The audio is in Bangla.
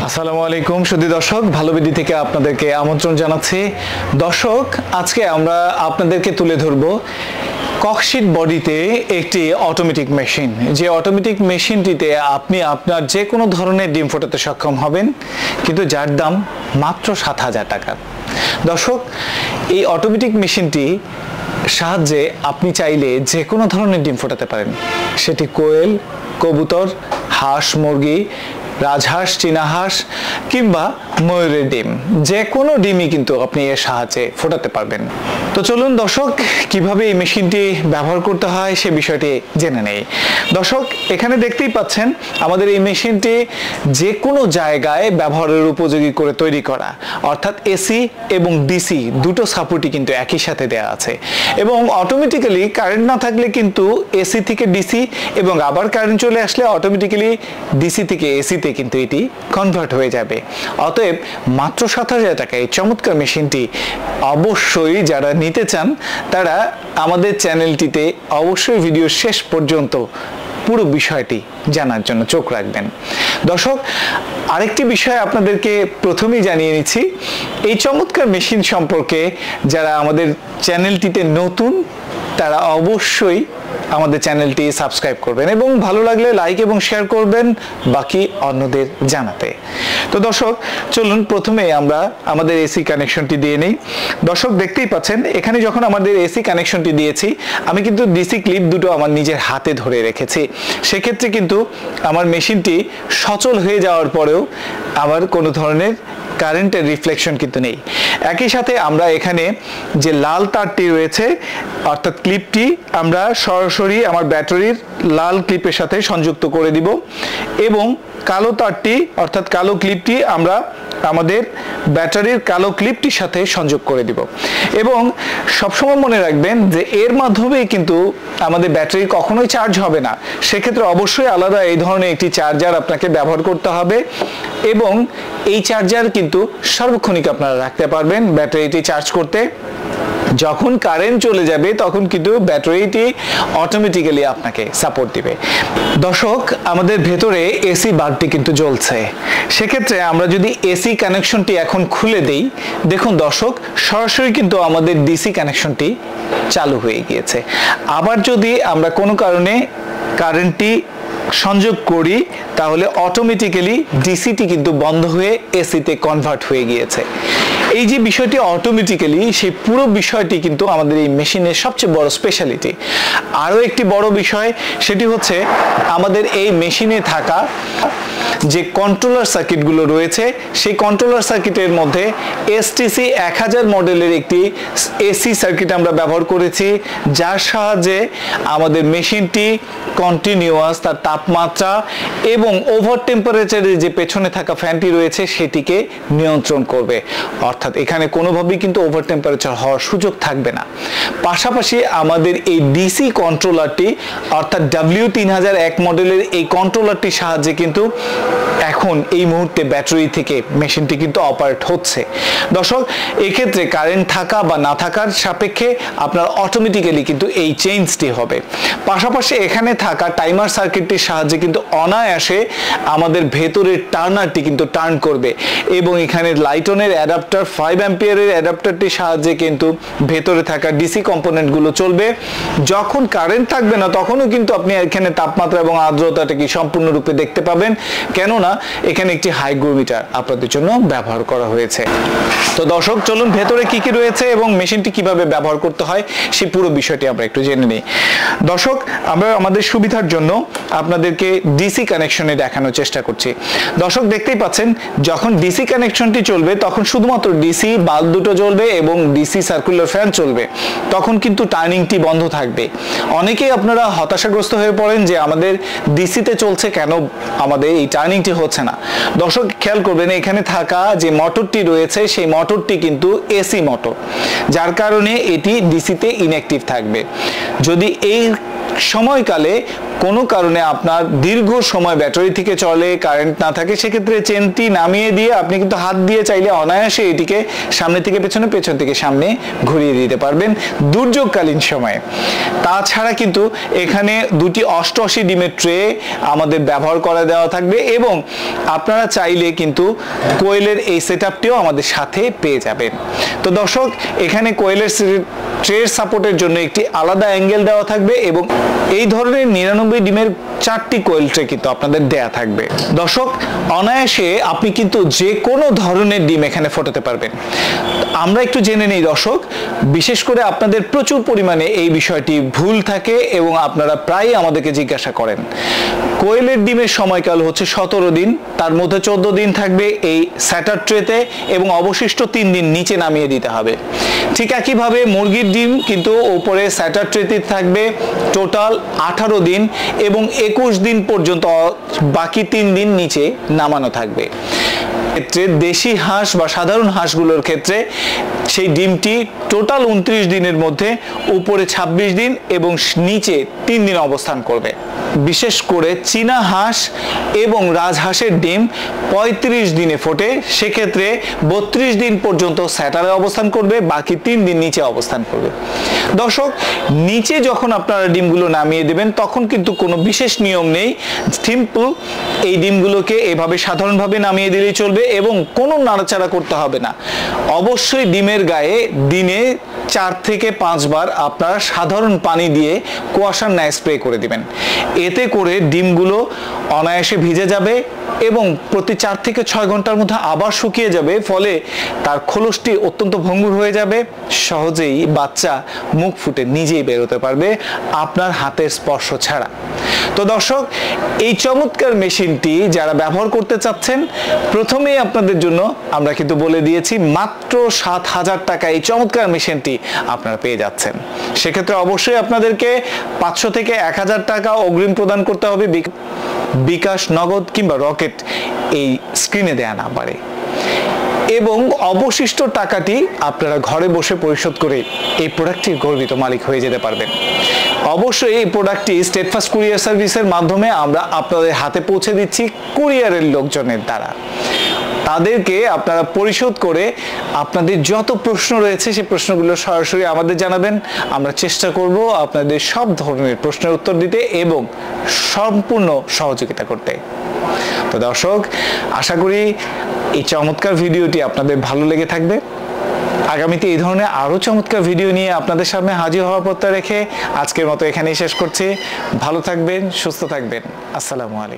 আসসালামু আলাইকুম সুধী দর্শক, ভালো বিডি থেকে আপনাদেরকে আমন্ত্রণ জানাচ্ছি। দর্শক, আজকে আমরা আপনাদেরকে তুলে ধরব ককশিট বডিতে একটি অটোমেটিক মেশিন, যে অটোমেটিক মেশিনটিতে আপনি আপনার যে কোনো ধরনের ডিম ফোটাতে সক্ষম হবেন, কিন্তু যার দাম মাত্র ৭,০০০ টাকা। দর্শক, এই অটোমেটিক মেশিনটি সাহায্যে আপনি চাইলে যে কোনো ধরনের ডিম ফোটাতে পারেন, সেটি কোয়েল, কবুতর, হাঁস, মুরগি, রাজহাঁস, চীনা হাঁস কিংবা ময়ূরের ডিম, যে কোনো ডিমই কিন্তু আপনি এর সাহায্যে ফোটাতে পারবেন। তো চলুন দর্শক, কিভাবে এই মেশিনটি ব্যবহার করতে হয় সে বিষয়টি জেনে নেই। দর্শক, এখানে দেখতেই পাচ্ছেন আমাদের এই মেশিনটি যে কোনো জায়গায় ব্যবহারের উপযোগী করে তৈরি করা, অর্থাৎ এসি এবং ডিসি দুটো সাপোর্টই কিন্তু একই সাথে দেওয়া আছে, এবং অটোমেটিক্যালি কারেন্ট না থাকলে কিন্তু এসি থেকে ডিসি এবং আবার কারেন্ট চলে আসলে অটোমেটিক্যালি ডিসি থেকে এসিতে কিন্তু এটি কনভার্ট হয়ে যাবে। অতএব মাত্র ৭,০০০ টাকায় এই চমৎকার মেশিনটি অবশ্যই যারা নিতে চান তারা আমাদের চ্যানেলটিতে অবশ্যই ভিডিও শেষ পর্যন্ত পুরো বিষয়টি জানার জন্য চোখ রাখবেন। দর্শক, আরেকটি বিষয় আপনাদেরকে প্রথমেই জানিয়ে নিচ্ছি, এই চমৎকার মেশিন সম্পর্কে যারা আমাদের চ্যানেলটিতে নতুন তারা অবশ্যই আমাদের চ্যানেলটি সাবস্ক্রাইব করবেন এবং ভালো লাগলে লাইক এবং শেয়ার করবেন বাকি অন্যদের জানাতে। তো দর্শক, চলুন প্রথমে আমরা আমাদের এসি কানেকশনটি দিয়ে নিই। দর্শক, দেখতেই পাচ্ছেন এখানে যখন আমাদের এসি কানেকশনটি দিয়েছি, আমি কিন্তু ডিসি ক্লিপ দুটো আমার নিজের হাতে ধরে রেখেছি। সেক্ষেত্রে কিন্তু আমার মেশিনটি সচল হয়ে যাওয়ার পরেও আমার কোনো ধরনের কারেন্টের রিফ্লেকশন কিন্তু নেই। একই সাথে আমরা এখানে যে লাল তারটি রয়েছে অর্থাৎ ক্লিপটি আমরা সরাসরি আমার ব্যাটারির লাল ক্লিপের সাথে সংযুক্ত করে দিব, এবং কালো তারটি অর্থাৎ কালো ক্লিপটি আমরা আমাদের ব্যাটারির কালো ক্লিপটির সাথে সংযোগ করে দিব। এবং সবসময় মনে রাখবেন যে এর মাধ্যমে কিন্তু আমাদের ব্যাটারি কখনোই চার্জ হবে না, সেক্ষেত্রে অবশ্যই আলাদা এই ধরনের একটি চার্জার আপনাকে ব্যবহার করতে হবে, এবং এই চার্জার কিন্তু সার্বক্ষণিক আপনারা রাখতে পারবেন ব্যাটারিটি চার্জ করতে। যখন কারেন্ট চলে যাবে তখন কিন্তু ব্যাটারিটি অটোমেটিক্যালি আপনাকে সাপোর্ট দিবে। দর্শক, আমাদের ভেতরে এসি বাল্বটি কিন্তু জ্বলছে, সেক্ষেত্রে আমরা যদি এসি কানেকশনটি এখন খুলে দেই, দেখুন দর্শক, সরাসরি কিন্তু আমাদের ডিসি কানেকশনটি চালু হয়ে গিয়েছে। আবার যদি আমরা কোনো কারণে কারেন্টটি সংযোগ করি তাহলে অটোমেটিক্যালি ডিসিটি কিন্তু বন্ধ হয়ে এসিতে কনভার্ট হয়ে গিয়েছে। এই যে বিষয়টি অটোমেটিক্যালি, সেই পুরো বিষয়টি কিন্তু আমাদের এই মেশিনের সবচেয়ে বড় স্পেশালিটি। আরও একটি বড় বিষয়, সেটি হচ্ছে আমাদের এই মেশিনে থাকা যে কন্ট্রোলার সার্কিটগুলো রয়েছে, সেই কন্ট্রোলার সার্কিটের মধ্যে এসটিসি 1000 মডেলের একটি এসি সার্কিট আমরা ব্যবহার করেছি, যার সাহায্যে আমাদের মেশিনটি কন্টিনিউয়াস তার তাপমাত্রা এবং ওভার টেম্পারেচারের যে পেছনে থাকা ফ্যানটি রয়েছে সেটিকে নিয়ন্ত্রণ করবে, অর্থাৎ এখানে কোনোভাবেই কিন্তু ওভার টেম্পারেচার হওয়ার সুযোগ থাকবে না। পাশাপাশি আমাদের এই ডিসি কন্ট্রোলারটি অর্থাৎ W3001 মডেলের এই কন্ট্রোলারটির সাহায্যে কিন্তু এখন এই মুহূর্তে ব্যাটারি থেকে মেশিনটি কিন্তু অপারেট হচ্ছে। দর্শক, এক্ষেত্রে কারেন্ট থাকা বা না থাকার সাপেক্ষে আপনার অটোমেটিক্যালি কিন্তু এই চেঞ্জটি হবে। পাশাপাশি এখানে থাকা টাইমার সার্কিটটির সাহায্যে কিন্তু অনায়াসে আমাদের ভেতরের টার্নারটি কিন্তু টার্ন করবে, এবং এখানে লাইটনের অ্যাডাপ্টার 5 অ্যাম্পিয়ারের অ্যাডাপ্টারটির সাহায্যে কিন্তু ভেতরে থাকা ডিসি কম্পোনেন্টগুলো চলবে। যখন কারেন্ট থাকবে না তখনও কিন্তু আপনি এখানে তাপমাত্রা এবং আর্দ্রতাটাকে সম্পূর্ণরূপে দেখতে পাবেন, কেননা এখানে একটি হাইগ্রোমিটার আপনাদের জন্য ব্যবহার করা হয়েছে। তো দর্শক, চলুন ভেতরে কি কি রয়েছে এবং মেশিনটি কিভাবে ব্যবহার করতে হয় সেই পুরো বিষয়টি আমরা একটু জেনে নিই। দর্শক, আমরা আমাদের সুবিধার জন্য আপনাদেরকে ডিসি কানেকশনে দেখানোর চেষ্টা করছি। দর্শক, দেখতেই পাচ্ছেন যখন ডিসি কানেকশনটি চলবে তখন শুধুমাত্র ডিসি বাল্ব দুটো জ্বলবে এবং ডিসি সার্কুলার ফ্যান চলবে, তখন কিন্তু টার্নিংটি বন্ধ থাকবে। অনেকেই আপনারা হতাশাগ্রস্ত হয়ে পড়েন যে আমাদের ডিসিতে চলছে, কেন আমাদের এই টার্নিংটি হচ্ছে না। দর্শক, খেয়াল করবেন এখানে থাকা যে মোটরটি রয়েছে সেই মোটরটি কিন্তু এসি মোটর, যার কারণে এটি ডিসিতে ইনঅ্যাক্টিভ থাকবে। যদি এই সময়কালে কোনো কারণে আপনার দীর্ঘ সময় ব্যাটারি থেকে চলে, কারেন্ট না থাকে, সেক্ষেত্রে চেনটি নামিয়ে দিয়ে আপনি কিন্তু হাত দিয়ে চাইলে অনায়াসে এটিকে সামনে থেকে পেছনে, পেছন থেকে সামনে ঘুরিয়ে দিতে পারবেন দুর্যোগকালীন সময়ে। তাছাড়া কিন্তু এখানে দুটি 88 ডিমের ট্রে আমাদের ব্যবহার করা দেওয়া থাকবে এবং আপনারা চাইলে কিন্তু কোয়েলের এই সেটআপটিও আমাদের সাথে পেয়ে যাবেন। তো দর্শক, এখানে কোয়েলের ট্রের সাপোর্টের জন্য একটি আলাদা অ্যাঙ্গেল দেওয়া থাকবে এবং এই ধরনের 99 ডিমের 4টি কোয়েল ট্রে কিন্তু আপনাদের দেয়া থাকবে। দর্শক, অনায়াসে আপনি কিন্তু যে কোনো ধরনের ডিম এখানে ফোটাতে পারবেন। আমরা একটু জেনে নেই দর্শক, বিশেষ করে আপনাদের প্রচুর পরিমাণে এই বিষয়টি ভুল থাকে এবং আপনারা প্রায়ই আমাদেরকে জিজ্ঞাসা করেন। কোয়েলের ডিমের সময়কাল হচ্ছে 17 দিন, তার মধ্যে 14 দিন থাকবে এই স্যাটার ট্রেতে এবং অবশিষ্ট 3 দিন নিচে নামিয়ে দিতে হবে। ঠিক একইভাবে মুরগির ডিম কিন্তু উপরে স্যাটার ট্রেতে থাকবে টোটাল 18 দিন এবং 21 দিন পর্যন্ত, বাকি 3 দিন নিচে নামানো থাকবে। ক্ষেত্রে দেশি হাঁস বা সাধারণ হাঁসগুলোর ক্ষেত্রে সেই ডিমটি টোটাল 29 দিনের মধ্যে উপরে 26 দিন এবং নিচে 3 দিন অবস্থান করবে। বিশেষ করে চীনা হাঁস এবং রাজহাঁসের ডিম 35 দিনে ফোটে, সেক্ষেত্রে 32 দিন পর্যন্ত স্যাটারে অবস্থান করবে, বাকি 3 দিন নিচে অবস্থান করবে। দর্শক, নিচে যখন আপনারা ডিমগুলো নামিয়ে দেবেন তখন কিন্তু কোনো বিশেষ নিয়ম নেই, সিম্পল এই ডিমগুলোকে এভাবে সাধারণভাবে নামিয়ে দিলেই চলবে এবং কোনো নাড়াচাড়া করতে হবে না। অবশ্যই ডিমের গায়ে দিনে 4 থেকে 5 বার আপনারা সাধারণ পানি দিয়ে কুয়াশার ন্যায় স্প্রে করে দিবেন। এতে করে ডিমগুলো অনায়াসে ভিজে যাবে এবং প্রতি 4 থেকে 6 ঘন্টার মধ্যে আবার শুকিয়ে যাবে, ফলে তার খোলসটি অত্যন্ত ভঙ্গুর হয়ে যাবে, সহজেই বাচ্চা মুখ ফুটে নিজেই বেরোতে পারবে আপনার হাতের স্পর্শ ছাড়া। তো দর্শক, এই চমৎকার মেশিনটি যারা ব্যবহার করতে চাচ্ছেন, প্রথমেই আপনাদের জন্য আমরা কিন্তু বলে দিয়েছি মাত্র 7,000 টাকা এই চমৎকার মেশিনটি আপনারা পেয়ে যাচ্ছেন। সেক্ষেত্রে অবশ্যই আপনাদেরকে 500 থেকে 1000 টাকা অগ্রিম প্রদান করতে হবে, বিকাশ, নগদ কিংবা রকেট এই স্ক্রিনে দেয়া নাম্বারে, এবং অবশিষ্ট টাকাটি আপনারা ঘরে বসে পরিশোধ করে এই প্রোডাক্টটির গর্বিত মালিক হয়ে যেতে পারবেন। অবশ্যই এই প্রোডাক্টটি স্টেটফাস্ট কুরিয়ার সার্ভিসের মাধ্যমে আমরা আপনাদের হাতে পৌঁছে দিচ্ছি কুরিয়ারের লোকজনের দ্বারা। তাদেরকে আপনারা পরিশোধ করে আপনাদের যত প্রশ্ন রয়েছে সেই প্রশ্নগুলো সরাসরি আমাদের জানাবেন। আমরা চেষ্টা করব আপনাদের সব ধরনের প্রশ্নের উত্তর দিতে এবং সম্পূর্ণ সহযোগিতা করতে। তো দর্শক, আশা করি এই চমৎকার ভিডিওটি আপনাদের ভালো লেগে থাকবে। আগামীতে এই ধরনের আরো চমৎকার ভিডিও নিয়ে আপনাদের সামনে হাজির হওয়ার প্রত্যয় রেখে আজকের মতো এখানেই শেষ করছি। ভালো থাকবেন, সুস্থ থাকবেন। আসসালামু আলাইকুম।